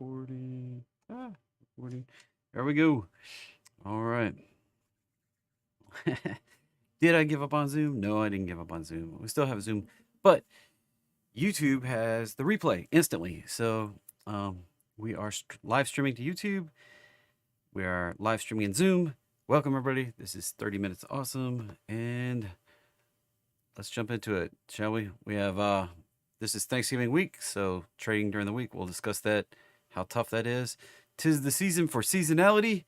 recording. Recording. There we go. All right. Did I give up on Zoom? No, I didn't give up on Zoom. We still have Zoom, but YouTube has the replay instantly. So we are live streaming to YouTube. We are live streaming in Zoom. Welcome, everybody. This is 30 Minutes Awesome. And let's jump into it, shall we? We have, this is Thanksgiving week. So trading during the week, we'll discuss that, how tough that is. 'Tis the season for seasonality.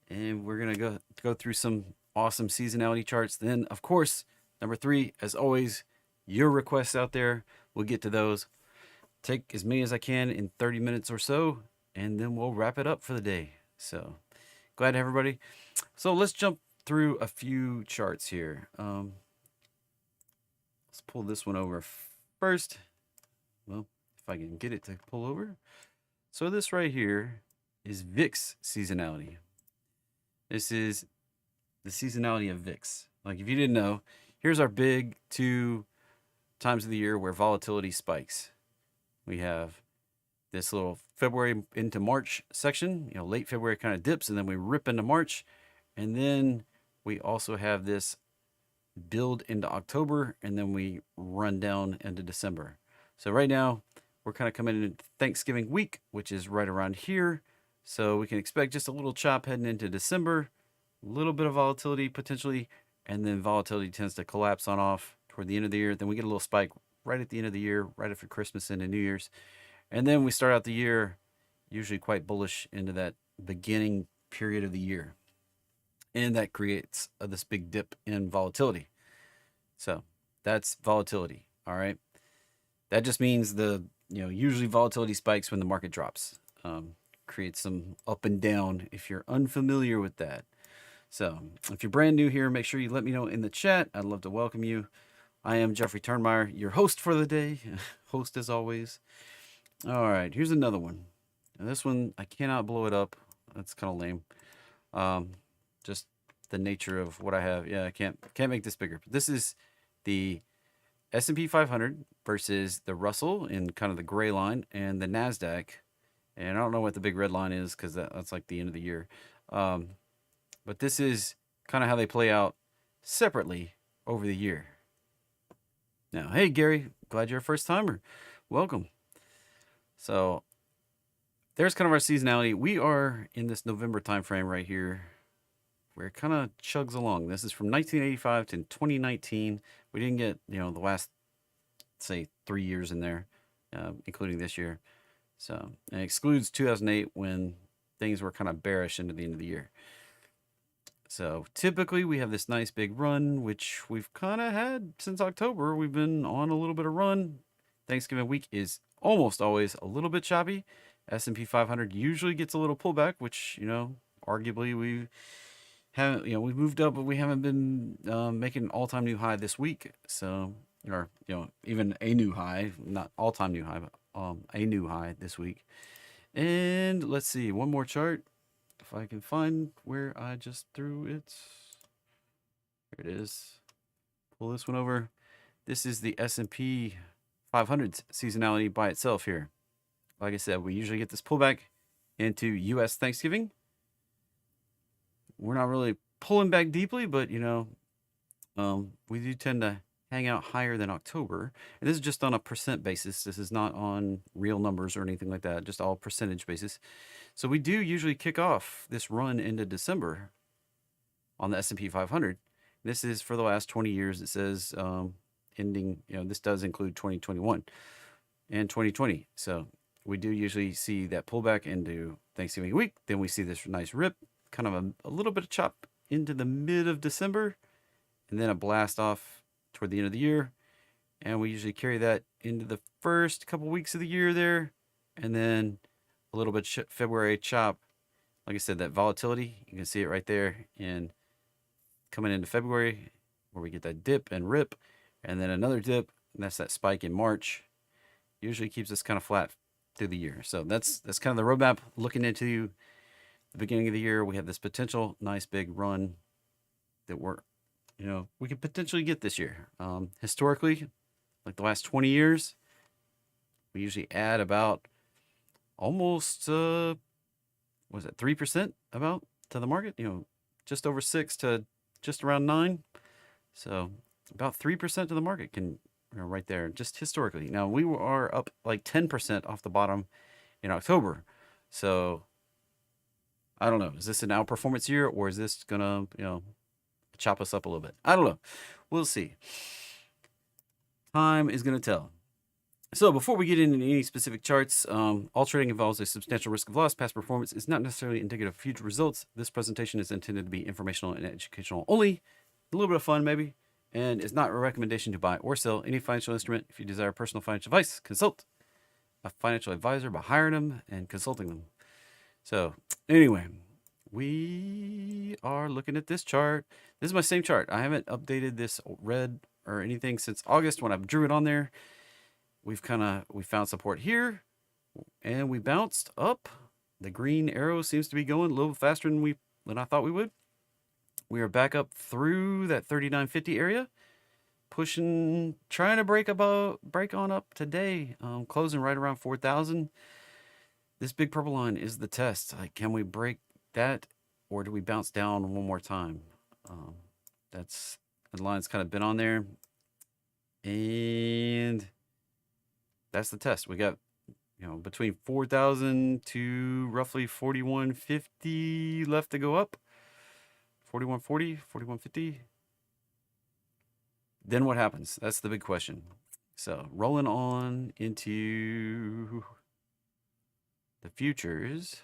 And we're going to go through some awesome seasonality charts. Then, of course, number 3, as always, your requests out there. We'll get to those. Take as many as I can in 30 minutes or so, and then we'll wrap it up for the day. So, glad to have everybody. So, let's jump through a few charts here. Let's pull this one over first. Well, if I can get it to pull over. So, this right here is VIX seasonality. This is the seasonality of VIX. Like, if you didn't know, here's our big 2 times of the year where volatility spikes. We have this little February into March section. Late February kind of dips, and then we rip into March. And then we also have this build into October, and then we run down into December. So right now, we're kind of coming into Thanksgiving week, which is right around here. So we can expect just a little chop heading into December, a little bit of volatility potentially, and then volatility tends to collapse on off toward the end of the year. Then we get a little spike right at the end of the year, right after Christmas into New Year's. And then we start out the year usually quite bullish into that beginning period of the year. And that creates this big dip in volatility. So that's volatility, all right? That just means usually volatility spikes when the market drops. Create some up and down if you're unfamiliar with that. So if you're brand new here, make sure you let me know in the chat. I'd love to welcome you. I am Jeffrey Turnmeyer, your host for the day. Host as always. All right, here's another one. Now this one, I cannot blow it up. That's kind of lame. Just the nature of what I have. Yeah, I can't make this bigger. This is the S&P 500 versus the Russell in kind of the gray line and the Nasdaq. And I don't know what the big red line is because that's like the end of the year. But this is kind of how they play out separately over the year. Now, hey, Gary, glad you're a first timer. Welcome. So there's kind of our seasonality. We are in this November timeframe right here where it kind of chugs along. This is from 1985 to 2019. We didn't get, the last, say, 3 years in there, including this year. So it excludes 2008 when things were kind of bearish into the end of the year. So typically we have this nice big run, which we've kind of had since October. We've been on a little bit of run. Thanksgiving week is almost always a little bit choppy. S&P 500 usually gets a little pullback, which, arguably we haven't, we've moved up, but we haven't been making an all-time new high this week. So, or, even a new high, not all-time new high, but a new high this week. And let's see, one more chart. If I can find where I just threw it. Here it is. Pull this one over. This is the S&P 500's seasonality by itself here. Like I said, we usually get this pullback into U.S. Thanksgiving. We're not really pulling back deeply, but, we do tend to hang out higher than October. And this is just on a percent basis. This is not on real numbers or anything like that, just all percentage basis. So we do usually kick off this run into December on the S&P 500. This is for the last 20 years. It says ending, this does include 2021 and 2020. So we do usually see that pullback into Thanksgiving week. Then we see this nice rip, kind of a little bit of chop into the mid of December, and then a blast off toward the end of the year. And we usually carry that into the first couple weeks of the year there, and then a little bit February chop. Like I said, that volatility, you can see it right there. And coming into February, where we get that dip and rip, and then another dip, and that's that spike in March. Usually keeps us kind of flat through the year. So that's kind of the roadmap. Looking into the beginning of the year, we have this potential nice big run that we could potentially get this year. Historically, like the last 20 years, we usually add about almost was it 3% about to the market? Just over 6 to just around 9. So about 3% to the market can right there, just historically. Now we are up like 10% off the bottom in October. So I don't know. Is this an outperformance year, or is this gonna chop us up a little bit? I don't know. We'll see. Time is gonna tell. So before we get into any specific charts, all trading involves a substantial risk of loss. Past performance is not necessarily indicative of future results. This presentation is intended to be informational and educational only, a little bit of fun maybe, and is not a recommendation to buy or sell any financial instrument. If you desire personal financial advice, consult a financial advisor by hiring them and consulting them. So anyway, we are looking at this chart. This is my same chart. I haven't updated this red or anything since August when I drew it on there. We found support here, and we bounced up. The green arrow seems to be going a little faster than I thought we would. We are back up through that 39.50 area, pushing, trying to break on up today, closing right around 4,000. This big purple line is the test. Like, can we break that, or do we bounce down one more time? That's the line's kind of been on there, and that's the test. We got, between 4,000 to roughly 41.50 left to go up. 41.40, 41.50. Then what happens? That's the big question. So rolling on into the futures.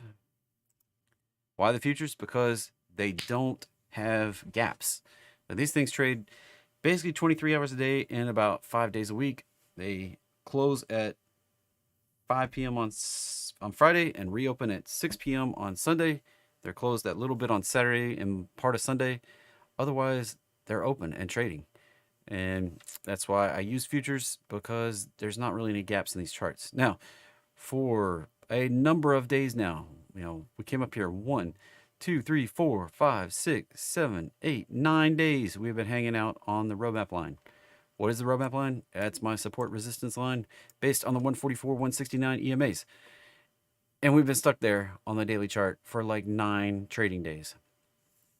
Why the futures? Because they don't have gaps. Now, these things trade basically 23 hours a day and about 5 days a week. They close at 5 p.m. on Friday and reopen at 6 p.m. on Sunday. They're closed that little bit on Saturday and part of Sunday. Otherwise, they're open and trading. And that's why I use futures, because there's not really any gaps in these charts. Now, for a number of days now, we came up here 1, 2, 3, 4, 5, 6, 7, 8, 9 days. We've been hanging out on the roadmap line. What is the roadmap line? That's my support resistance line based on the 144, 169 EMAs. And we've been stuck there on the daily chart for like 9 trading days.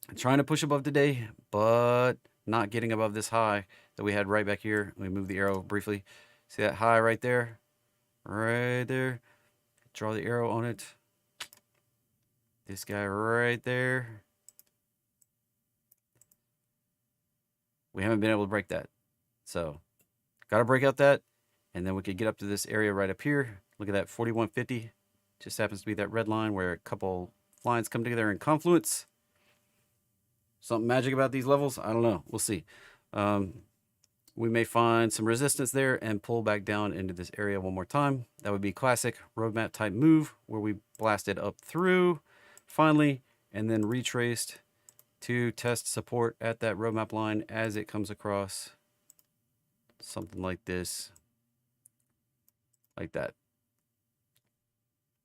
I'm trying to push above today, but not getting above this high that we had right back here. Let me move the arrow briefly. See that high right there? Right there. Draw the arrow on it. This guy right there. We haven't been able to break that. So, got to break out that, and then we could get up to this area right up here. Look at that, 41.50. Just happens to be that red line where a couple lines come together in confluence. Something magic about these levels? I don't know. We'll see. We may find some resistance there and pull back down into this area one more time. That would be classic roadmap type move where we blasted up through finally and then retraced to test support at that roadmap line as it comes across. Something like this. Like that.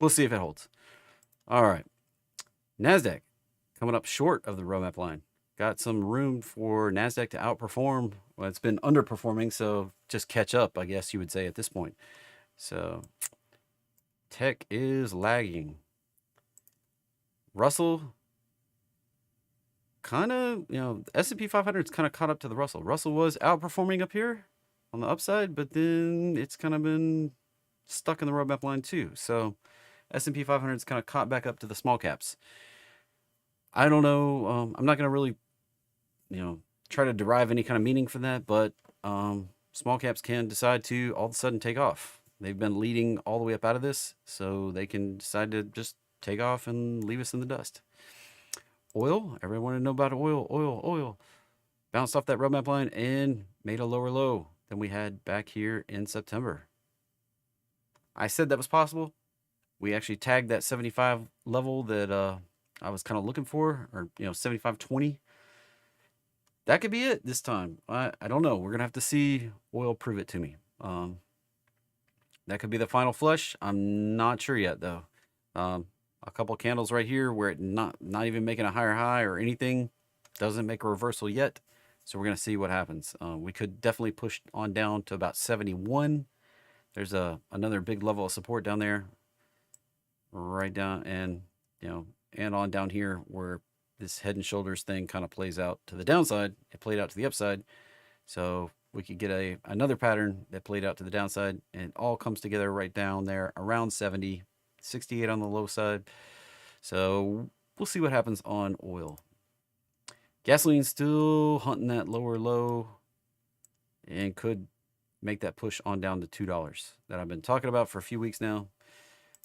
We'll see if it holds. All right. Nasdaq coming up short of the roadmap line. Got some room for Nasdaq to outperform. Well, it's been underperforming, so just catch up, I guess you would say at this point. So tech is lagging. Russell kind of, S&P 500 is kind of caught up to the Russell. Russell was outperforming up here on the upside, but then it's kind of been stuck in the roadmap line too. So S&P 500 is kind of caught back up to the small caps. I don't know. I'm not going to really, try to derive any kind of meaning from that, but small caps can decide to all of a sudden take off. They've been leading all the way up out of this, so they can decide to just take off and leave us in the dust. Oil, everyone wanted to know about oil. Oil. Bounced off that roadmap line and made a lower low than we had back here in September. I said that was possible. We actually tagged that 75 level that I was kind of looking for, or 75.20. That could be it this time. I don't know. We're gonna have to see oil prove it to me. That could be the final flush. I'm not sure yet though. A couple candles right here where it not even making a higher high or anything, doesn't make a reversal yet. So we're gonna see what happens. We could definitely push on down to about 71. There's another big level of support down there. right down and, and on down here where this head and shoulders thing kind of plays out to the downside. It played out to the upside. So we could get another pattern that played out to the downside, and it all comes together right down there around 70, 68 on the low side. So we'll see what happens on oil. Gasoline's still hunting that lower low and could make that push on down to $2 that I've been talking about for a few weeks now.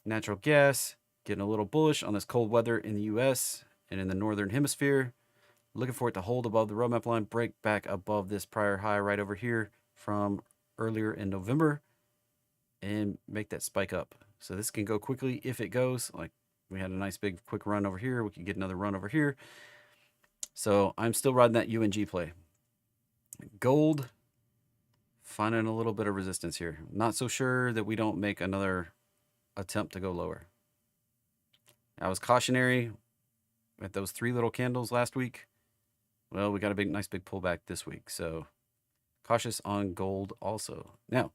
Natural gas getting a little bullish on this cold weather in the US and in the northern hemisphere. Looking for it to hold above the roadmap line, break back above this prior high right over here from earlier in November, and make that spike up. So this can go quickly if it goes. Like we had a nice big quick run over here. We could get another run over here. So I'm still riding that UNG play. Gold, finding a little bit of resistance here. Not so sure that we don't make another attempt to go lower. I was cautionary at those 3 little candles last week. Well, we got a nice big pullback this week, so cautious on gold also. Now,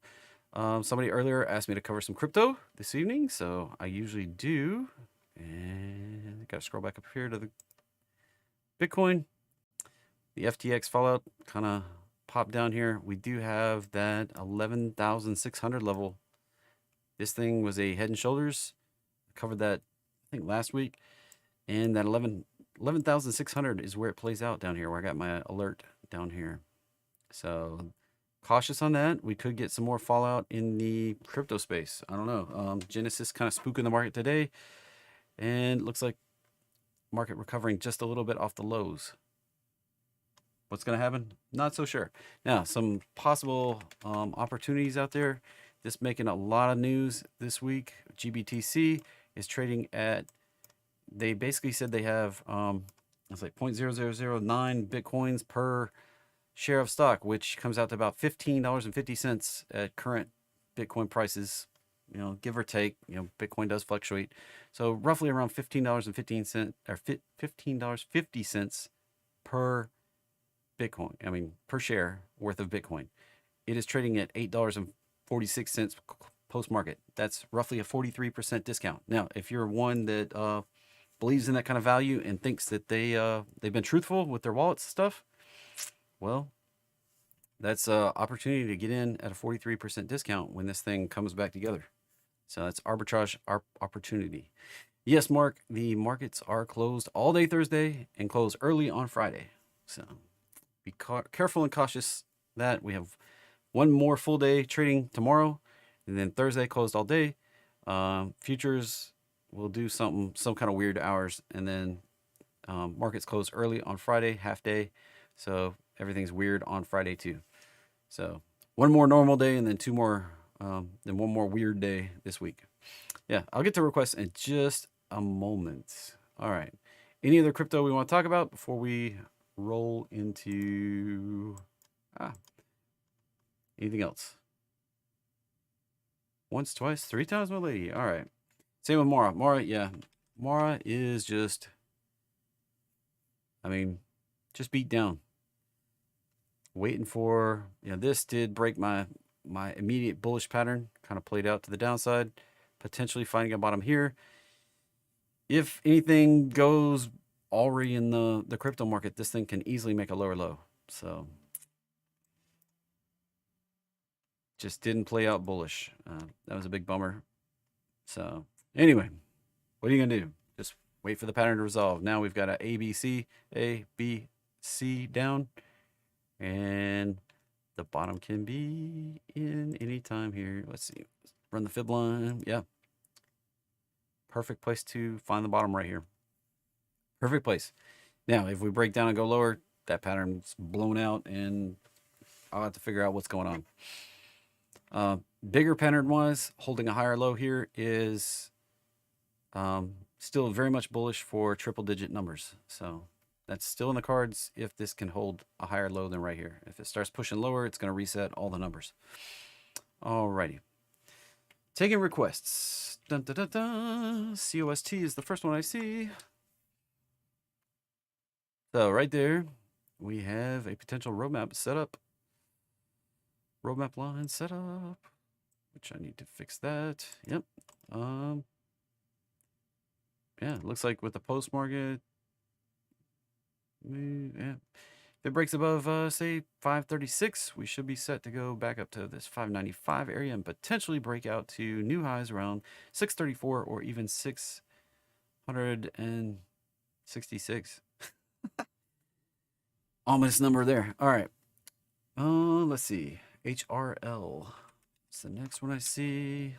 somebody earlier asked me to cover some crypto this evening, so I usually do. And I got to scroll back up here to the Bitcoin. The FTX fallout kind of popped down here. We do have that 11,600 level. This thing was a head and shoulders. I covered that, I think, last week. And that 11,600 is where it plays out down here, where I got my alert down here. So cautious on that. We could get some more fallout in the crypto space. I don't know. Genesis kind of spooking the market today. And looks like market recovering just a little bit off the lows. What's going to happen? Not so sure. Now, some possible opportunities out there. This making a lot of news this week. GBTC is trading at, they basically said they have, it's like 0.0009 Bitcoins per share of stock, which comes out to about $15.50 at current Bitcoin prices, give or take. Bitcoin does fluctuate. So roughly around $15.15 or $15.50 per Bitcoin, per share worth of Bitcoin. It is trading at $8.46 post-market. That's roughly a 43% discount. Now, if you're one that believes in that kind of value and thinks that they've been truthful with their wallets and stuff, well, that's an opportunity to get in at a 43% discount when this thing comes back together. So that's arbitrage opportunity. Yes, Mark, the markets are closed all day Thursday and close early on Friday. So be careful and cautious that we have one more full day trading tomorrow, and then Thursday closed all day. Futures will do some kind of weird hours, and then markets close early on Friday, half day. So everything's weird on Friday too. So one more normal day, and then then one more weird day this week. Yeah, I'll get to requests in just a moment. All right. Any other crypto we want to talk about before we roll into anything else? Once, twice, 3 times, my lady. All right. Same with Mara. Mara is just beat down. Waiting for, this did break my immediate bullish pattern, kind of played out to the downside, potentially finding a bottom here. If anything goes already in the crypto market, this thing can easily make a lower low. So just didn't play out bullish. That was a big bummer. So anyway, what are you gonna do? Just wait for the pattern to resolve. Now we've got A, B, C down, and the bottom can be in any time here. Let's see. Run the fib line. Yeah. Perfect place to find the bottom right here. Perfect place. Now, if we break down and go lower, that pattern's blown out, and I'll have to figure out what's going on. Bigger pattern-wise, holding a higher low here is still very much bullish for triple-digit numbers. So that's still in the cards if this can hold a higher low than right here. If it starts pushing lower, it's going to reset all the numbers. Alrighty. Taking requests. Dun, dun, dun, dun. COST is the first one I see. So right there, we have a potential roadmap set up. Roadmap line set up, which I need to fix that. Yep. yeah, it looks like with the post market, yeah, if it breaks above, say 536, we should be set to go back up to this 595 area and potentially break out to new highs around 634 or even 666. Ominous number there. All right. Let's see. HRL. It's the next one I see.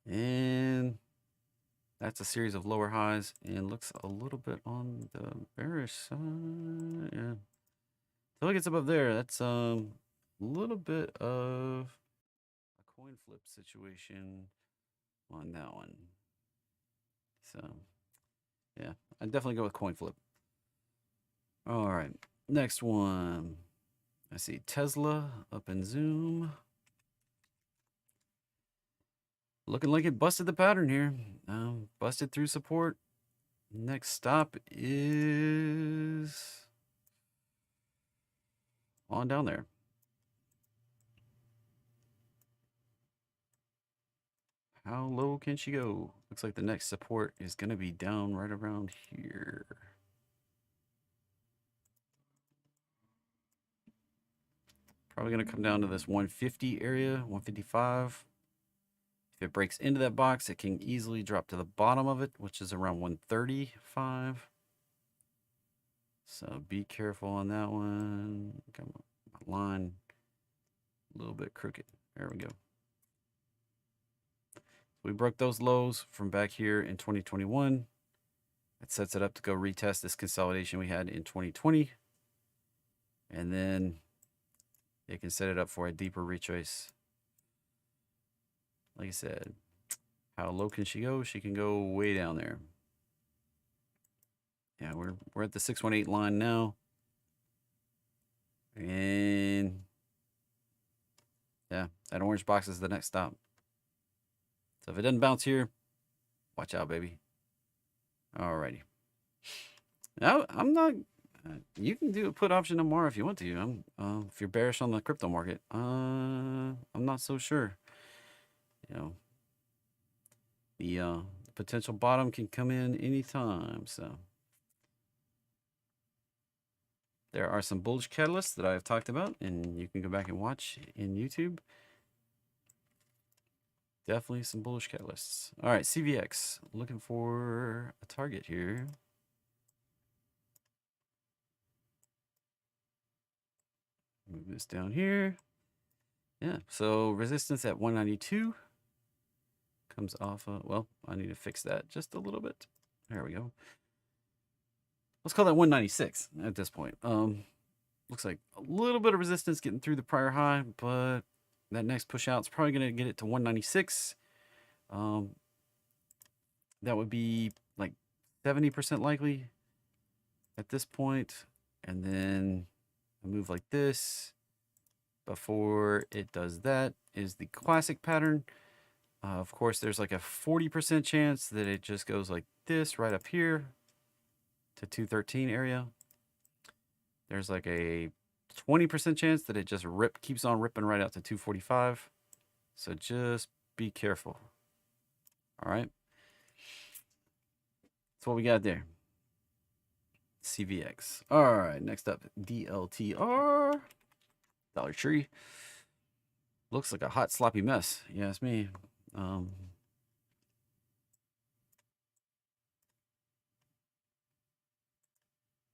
And that's a series of lower highs and looks a little bit on the bearish side. Yeah. Until it gets above there, that's a little bit of a coin flip situation on that one. So, yeah, I'd definitely go with coin flip. All right, next one. I see Tesla up in Zoom. Looking like it busted the pattern here. Busted through support. Next stop is on down there. How low can she go? Looks like the next support is going to be down right around here. Probably going to come down to this 150 area, 155. If it breaks into that box, it can easily drop to the bottom of it, which is around 135. So be careful on that one. Come on, my line a little bit crooked. There we go. We broke those lows from back here in 2021. That sets it up to go retest this consolidation we had in 2020. And then it can set it up for a deeper retrace. Like I said, how low can she go? She can go way down there. Yeah, we're at the 618 line now. And yeah, that orange box is the next stop. So if it doesn't bounce here, watch out, baby. Alrighty. Now, I'm not... you can do a put option tomorrow if you want to. If you're bearish on the crypto market, I'm not so sure. You know, the potential bottom can come in anytime. So there are some bullish catalysts that I've talked about, and you can go back and watch in YouTube. Definitely some bullish catalysts. All right, CVX. Looking for a target here. Move this down here. Yeah, so resistance at 192. Comes off of, well, I need to fix that just a little bit. There we go. Let's call that 196 at this point. Looks like a little bit of resistance getting through the prior high, but that next push out is probably going to get it to 196. That would be like 70% likely at this point. And then a move like this before it does that is the classic pattern. Of course, there's like a 40% chance that it just goes like this right up here to 213 area. There's like a 20% chance that it just keeps on ripping right out to 245. So just be careful. All right. That's what we got there. CVX. All right. Next up, DLTR. Dollar Tree. Looks like a hot, sloppy mess. You ask me.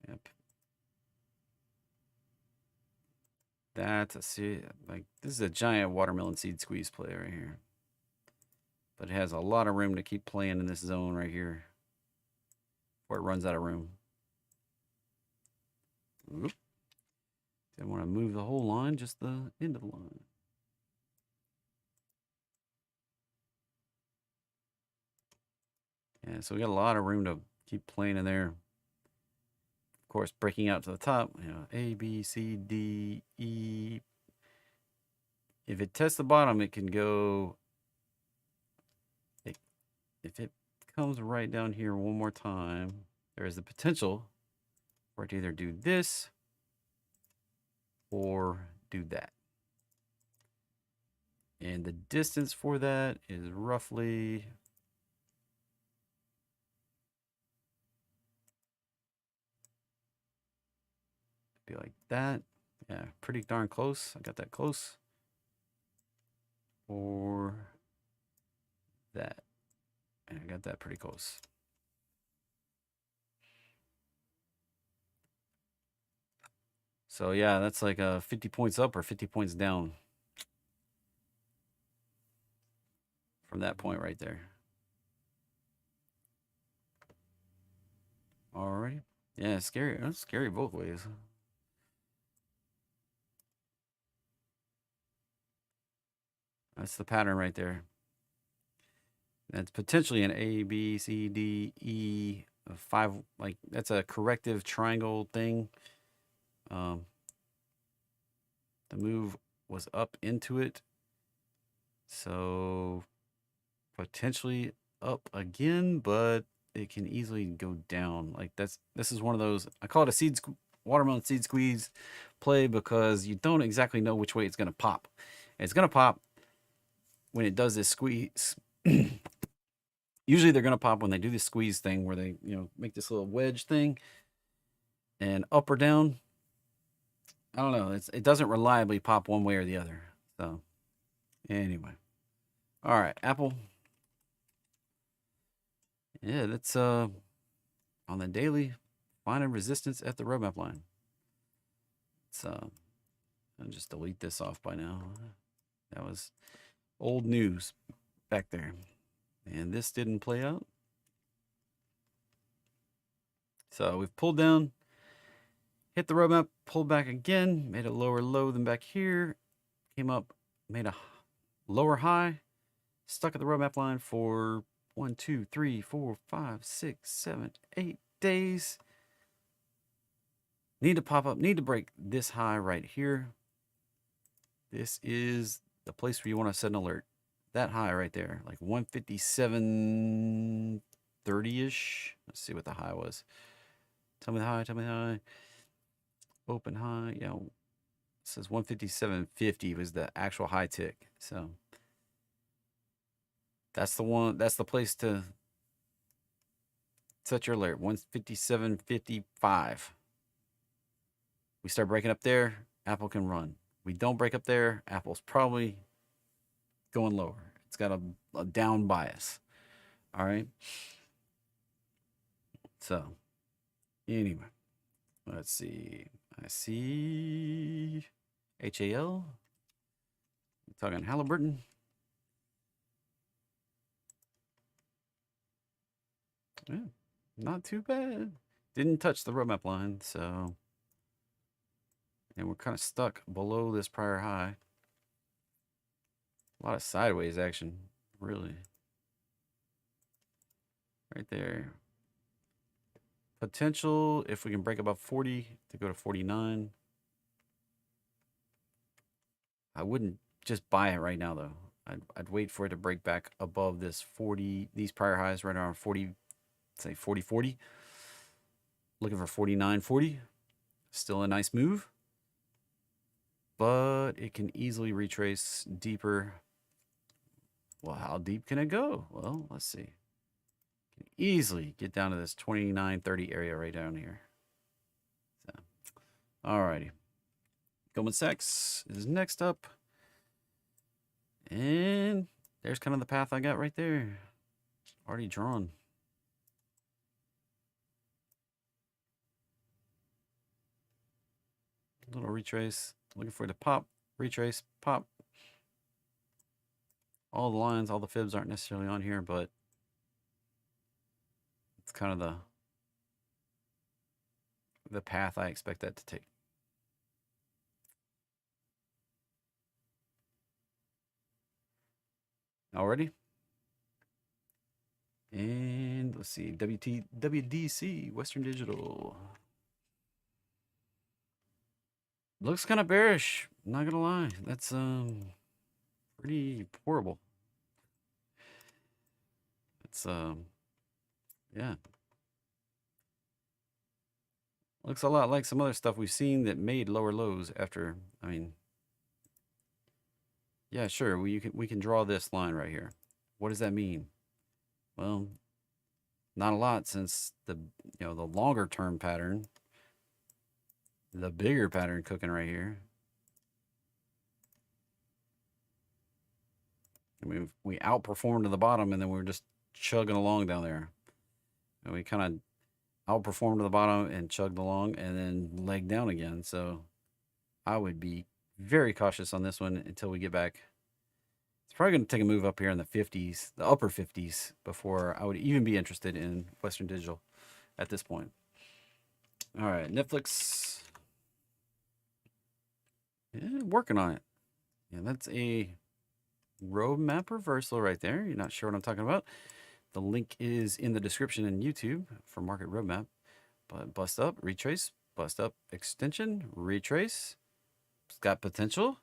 Yep. That's a like this is a giant watermelon seed squeeze play right here. But it has a lot of room to keep playing in this zone right here before it runs out of room. Oop. Didn't want to move the whole line, just the end of the line. Yeah, so we got a lot of room to keep playing in there. Of course, breaking out to the top, you know, A, B, C, D, E. If it tests the bottom, it can go. If it comes right down here one more time, there is the potential for it to either do this or do that. And the distance for that is roughly like that. Yeah, pretty darn close. I got that close. Or that. And I got that pretty close. So yeah, that's like 50 points up or 50 points down from that point right there. Alrighty. Yeah, scary. That's scary both ways. That's the pattern right there. That's potentially an A, B, C, D, E, a 5. Like, that's a corrective triangle thing. The move was up into it. So potentially up again, but it can easily go down. Like, this is one of those, I call it a watermelon seed squeeze play, because you don't exactly know which way it's going to pop. It's going to pop when it does this squeeze. Usually they're going to pop when they do this squeeze thing where they, make this little wedge thing, and up or down. I don't know. It doesn't reliably pop one way or the other. So anyway. All right, Apple. Yeah, that's on the daily, finding resistance at the roadmap line. So I'll just delete this off by now. That was old news back there. And this didn't play out. So we've pulled down, hit the roadmap, pulled back again, made a lower low than back here, came up, made a lower high, stuck at the roadmap line for 1, 2, 3, 4, 5, 6, 7, 8 days. Need to pop up, need to break this high right here. This is the place where you want to set an alert. That high right there, like 157.30-ish. Let's see what the high was. Tell me the high, tell me the high. Open high, yeah. It says 157.50 was the actual high tick. So that's the one, that's the place to set your alert. 157.55. We start breaking up there, Apple can run. We don't break up there, Apple's probably going lower. It's got a down bias. All right. So anyway, let's see. I see HAL. I'm talking Halliburton. Yeah, not too bad. Didn't touch the roadmap line, so, and we're kind of stuck below this prior high. A lot of sideways action, really. Right there. Potential, if we can break above 40, to go to 49. I wouldn't just buy it right now, though. I'd wait for it to break back above this 40, these prior highs right around 40, say 40.40. Looking for 49.40. Still a nice move, but it can easily retrace deeper. Well, how deep can it go? Well, let's see. Can easily get down to this 29.30 area right down here. So, alrighty. Goldman Sachs is next up. And there's kind of the path I got right there. Already drawn. Little retrace. Looking for it to pop. Retrace. Pop. All the lines, all the fibs aren't necessarily on here, but it's kind of the path I expect that to take. Already? And let's see, WDC, Western Digital. Looks kind of bearish, not gonna lie. That's pretty horrible. It's yeah. Looks a lot like some other stuff we've seen that made lower lows after, I mean, yeah, sure, we can draw this line right here. What does that mean? Well, not a lot, since the the longer term pattern the bigger pattern cooking right here. I mean, we outperformed to the bottom, and then we were just chugging along down there. And we kind of outperformed to the bottom and chugged along, and then legged down again. So I would be very cautious on this one until we get back. It's probably going to take a move up here in the 50s, the upper 50s, before I would even be interested in Western Digital at this point. All right, Netflix. Yeah, working on it. Yeah, that's a roadmap reversal right there. You're not sure what I'm talking about. The link is in the description in YouTube for market roadmap. But bust up, retrace, bust up, extension, retrace. It's got potential.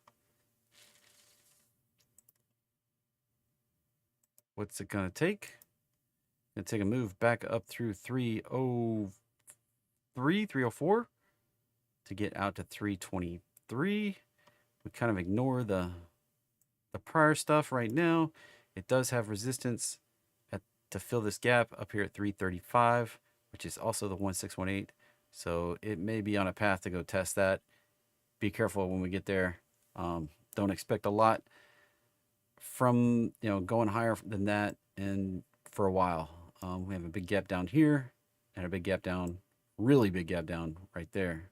What's it going to take? Going to take a move back up through 303, 304 to get out to 323. We kind of ignore the prior stuff right now. It does have resistance to fill this gap up here at 335, which is also the 1618. So it may be on a path to go test that. Be careful when we get there. Don't expect a lot from going higher than that and for a while. We have a big gap down here and a big gap down, really big gap down right there.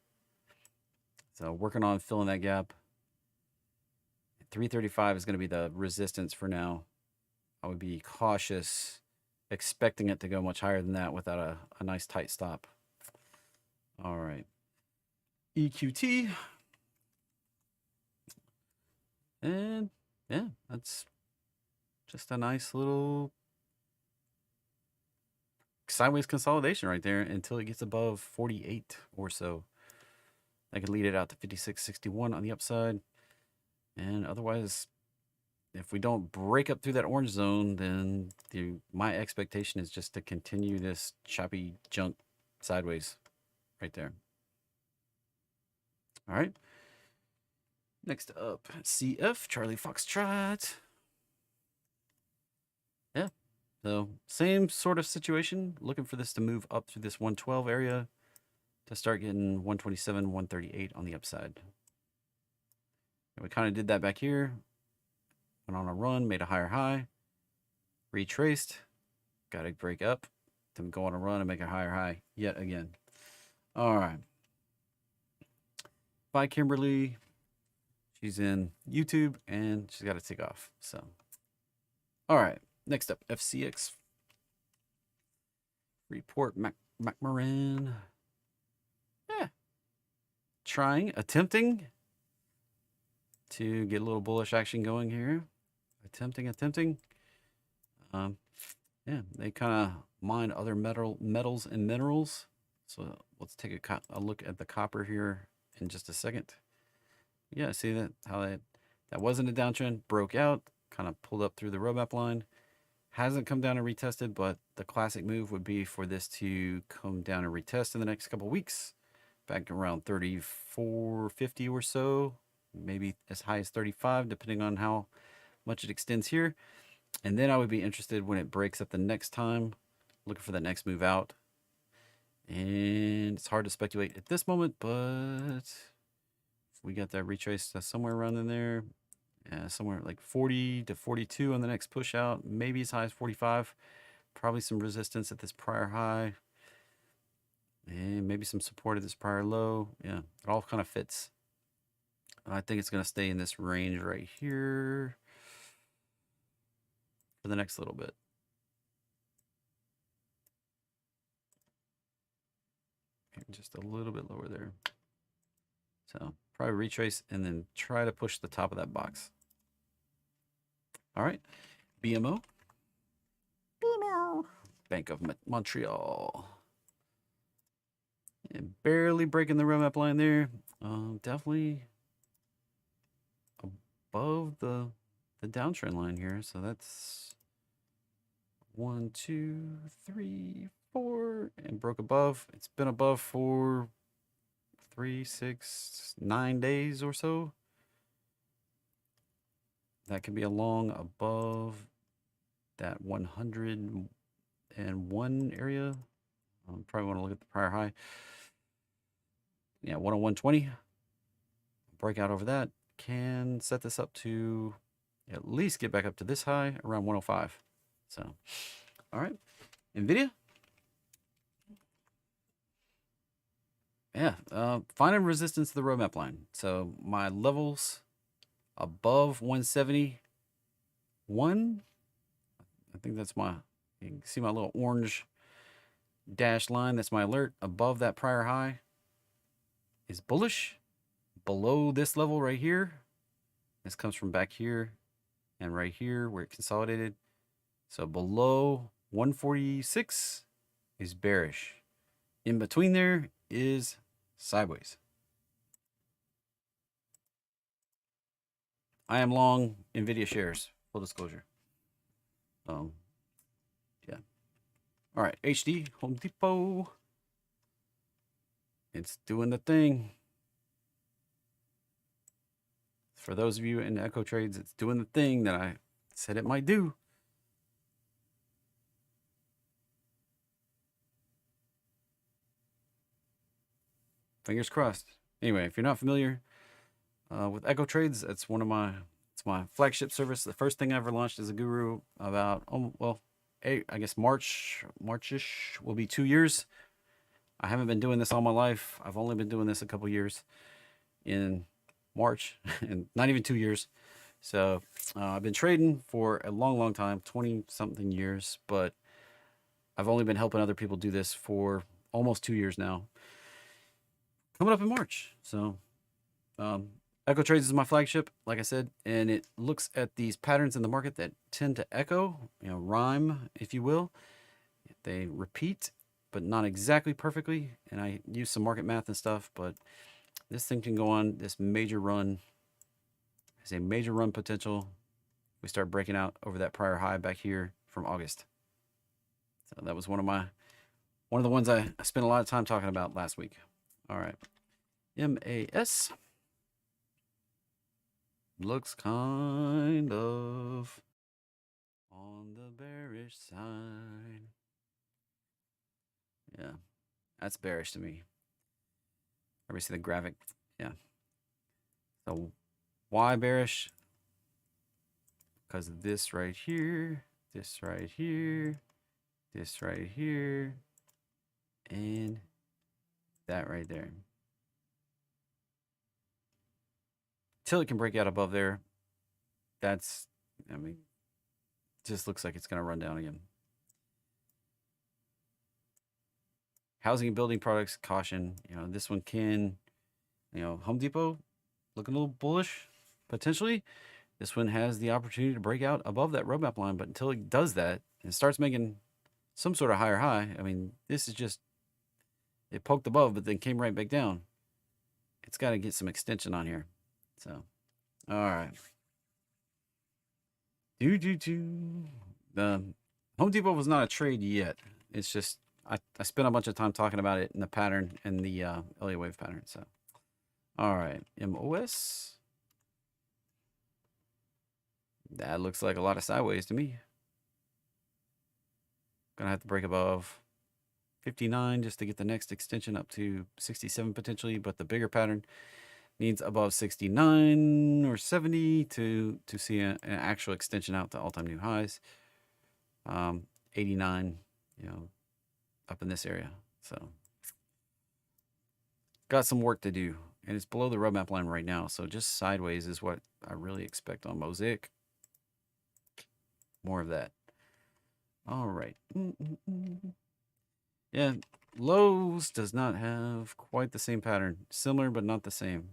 So working on filling that gap. 335 is going to be the resistance for now. I would be cautious expecting it to go much higher than that without a nice tight stop. All right. EQT. And yeah, that's just a nice little sideways consolidation right there until it gets above 48 or so. That could lead it out to 56.61 on the upside. And otherwise, if we don't break up through that orange zone, then my expectation is just to continue this choppy junk sideways right there. All right. Next up, CF, Charlie Foxtrot. Yeah. So same sort of situation. Looking for this to move up through this 112 area to start getting 127, 138 on the upside. And we kind of did that back here. Went on a run, made a higher high, retraced, got to break up, then go on a run and make a higher high yet again. All right. Bye, Kimberly. She's in YouTube and she's got to take off. So, all right. Next up, FCX. Report McMoran. Yeah. Attempting to get a little bullish action going here. Attempting. Yeah, they kind of mine other metals and minerals. So let's take a look at the copper here in just a second. Yeah, see how that wasn't a downtrend, broke out, kind of pulled up through the roadmap line. Hasn't come down and retested, but the classic move would be for this to come down and retest in the next couple of weeks, back around 34.50 or so, maybe as high as 35, depending on how much it extends here. And then I would be interested when it breaks up the next time, looking for that next move out. And it's hard to speculate at this moment, but if we got that retrace somewhere around in there, somewhere like 40 to 42 on the next push out, maybe as high as 45. Probably some resistance at this prior high, and maybe some support at this prior low. Yeah, it all kind of fits. I think it's going to stay in this range right here for the next little bit. Just a little bit lower there. So probably retrace and then try to push the top of that box. All right, BMO. Bank of Montreal. And barely breaking the roadmap line there. Definitely above the downtrend line here. So that's 1, 2, 3, 4, and broke above. It's been above for 3, 6, 9 days or so. That could be a long above that 101 area. Probably want to look at the prior high. Yeah, 101.20. Breakout over that can set this up to at least get back up to this high around 105. So, all right. NVIDIA. Yeah, finding resistance to the roadmap line. So my levels above 171. I think that's my, you can see my little orange dashed line. That's my alert. Above that prior high is bullish. Below this level right here, this comes from back here and right here where it consolidated. So below 146 is bearish. In between there is sideways. I am long NVIDIA shares, full disclosure. Yeah. All right, HD, Home Depot. It's doing the thing. For those of you in Echo Trades, it's doing the thing that I said it might do. Fingers crossed. Anyway, if you're not familiar with Echo Trades, it's my flagship service. The first thing I ever launched as a guru about I guess Marchish will be 2 years. I haven't been doing this all my life. I've only been doing this a couple years in March, and not even 2 years. So I've been trading for a long time, 20 something years, but I've only been helping other people do this for almost 2 years now. Coming up in March. So Echo Trades is my flagship, like I said, and it looks at these patterns in the market that tend to echo, rhyme, if you will. They repeat, but not exactly perfectly. And I use some market math and stuff, but this thing can go on this major run. Has a major run potential. We start breaking out over that prior high back here from August. So that was one of the ones I spent a lot of time talking about last week. All right. MAS looks kind of on the bearish side. Yeah, that's bearish to me. Everybody see the graphic? Yeah. So why bearish? Because of this right here, this right here, this right here, and that right there. Till it can break out above there, just looks like it's going to run down again. Housing and building products, caution. This one can, Home Depot looking a little bullish, potentially. This one has the opportunity to break out above that roadmap line, but until it does that and starts making some sort of higher high, this is just, it poked above, but then came right back down. It's got to get some extension on here. So, all right. The Home Depot was not a trade yet. It's just, I spent a bunch of time talking about it in the pattern and the Elliott wave pattern. So, all right, MOS. That looks like a lot of sideways to me. Gonna have to break above 59 just to get the next extension up to 67 potentially, but the bigger pattern needs above 69 or 70 to see an actual extension out to all-time new highs. 89, up in this area. So got some work to do, and it's below the roadmap line right now. So just sideways is what I really expect on Mosaic. More of that. All right. Yeah, Lowe's does not have quite the same pattern. Similar, but not the same.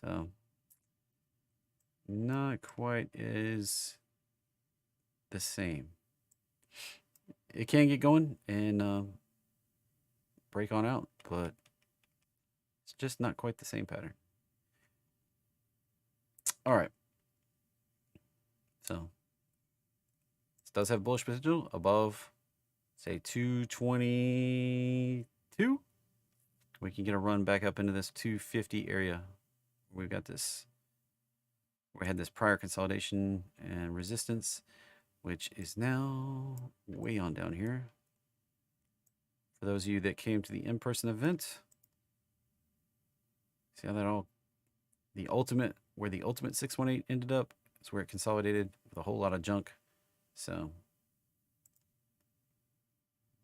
So not quite as the same. It can get going and break on out, but it's just not quite the same pattern. All right. So this does have bullish potential above, say, 222. We can get a run back up into this 250 area. We've got this. We had this prior consolidation and resistance, which is now way on down here. For those of you that came to the in-person event, See how that all, the ultimate, where the ultimate 618 ended up, is where it consolidated with a whole lot of junk. So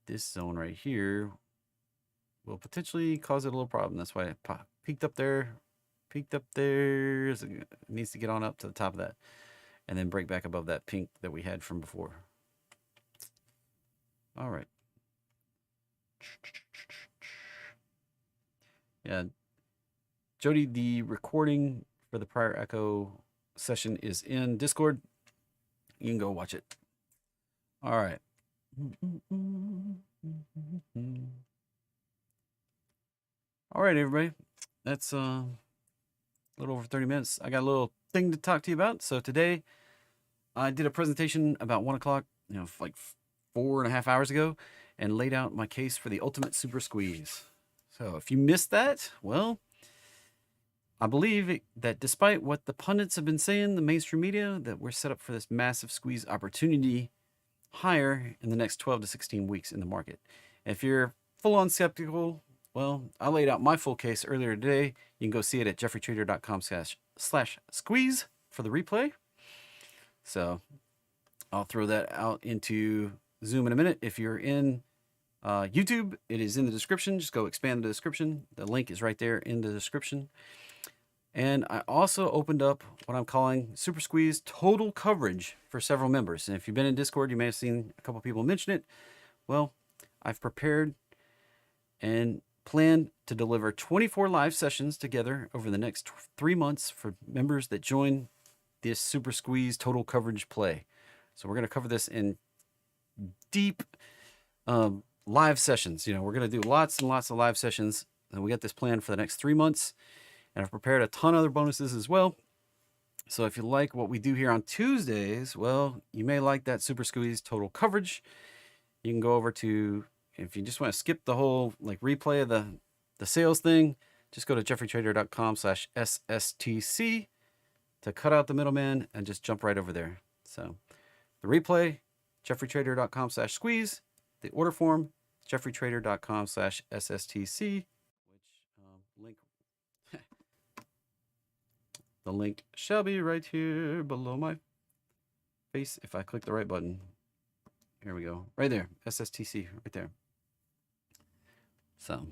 this zone right here will potentially cause it a little problem. That's why it peaked up there, So it needs to get on up to the top of that and then break back above that pink that we had from before. All right. Yeah. Jody, the recording for the prior echo session is in Discord. You can go watch it. All right. All right, everybody. That's a little over 30 minutes. I got a little thing to talk to you about. So today I did a presentation about 1 o'clock, like 4.5 hours ago, and laid out my case for the ultimate super squeeze. So if you missed that, well, I believe that despite what the pundits have been saying, the mainstream media, that we're set up for this massive squeeze opportunity higher in the next 12 to 16 weeks in the market. If you're full on skeptical, well, I laid out my full case earlier today. You can go see it at jeffrytrader.com/squeeze for the replay. So I'll throw that out into Zoom in a minute. If you're in YouTube, it is in the description. Just go expand the description. The link is right there in the description. And I also opened up what I'm calling Super Squeeze Total Coverage for several members. And if you've been in Discord, you may have seen a couple people mention it. Well, I've prepared and planned to deliver 24 live sessions together over the next 3 months for members that join this Super Squeeze Total Coverage play. So we're going to cover this in deep live sessions. We're going to do lots and lots of live sessions. And we got this planned for the next 3 months. And I've prepared a ton of other bonuses as well. So if you like what we do here on Tuesdays, well, you may like that Super Squeeze Total Coverage. You can go over to, if you just want to skip the whole replay of the sales thing, just go to jeffrytrader.com/SSTC to cut out the middleman and just jump right over there. So the replay, jeffrytrader.com/squeeze. The order form, jeffrytrader.com/SSTC, which link. The link shall be right here below my face if I click the right button. Here we go. Right there. SSTC right there. So,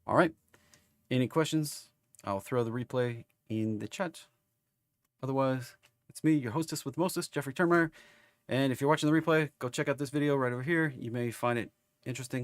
all right. Any questions? I'll throw the replay in the chat. Otherwise, it's me, your hostess with mostest, Jeffrey Turnmeyer. And if you're watching the replay, go check out this video right over here. You may find it interesting